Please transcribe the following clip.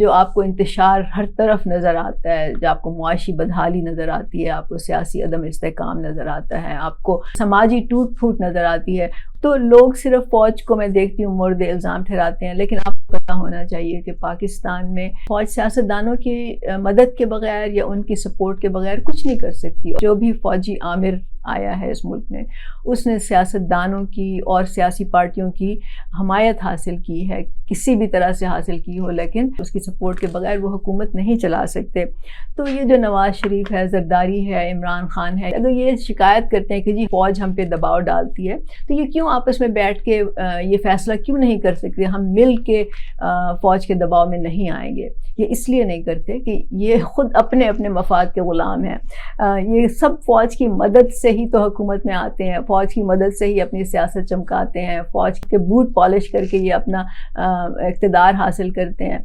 जो आपको इंतशार हर तरफ नज़र आता है, जो आपको मुआशी बदहाली नज़र आती है, आपको सियासी अदम इस्तेकाम नज़र आता है, आपको समाजी टूट फूट नज़र आती है, तो लोग सिर्फ फ़ौज को मैं देखती हूँ मुर्द इल्ज़ाम ठहराते हैं। लेकिन आपको पता होना चाहिए कि पाकिस्तान में फ़ौज सियासतदानों की मदद के बगैर या उनकी सपोर्ट के बगैर कुछ नहीं कर सकती। जो भी फ़ौजी आमिर आया है इस मुल्क में, उसने सियासतदानों की और सियासी पार्टियों की हमायत हासिल की है, किसी भी तरह से हासिल की हो, लेकिन उसकी सपोर्ट के बगैर वो हुकूमत नहीं चला सकते। तो ये जो नवाज़ शरीफ है, ज़रदारी है, इमरान खान है, अगर ये शिकायत करते हैं कि जी फ़ौज हम पे दबाव डालती है, तो ये क्यों आपस में बैठ के ये फैसला क्यों नहीं कर सकते हम मिल के फ़ौज के दबाव में नहीं आएंगे? ये इसलिए नहीं करते कि ये ख़ुद अपने अपने मफाद के ग़ुलाम हैं। ये सब फ़ौज की मदद से ही तो हुकूमत में आते हैं, फ़ौज की मदद से ही अपनी सियासत चमकाते हैं, फ़ौज के बूट पॉलिश करके ये अपना इक़्तिदार हासिल करते हैं।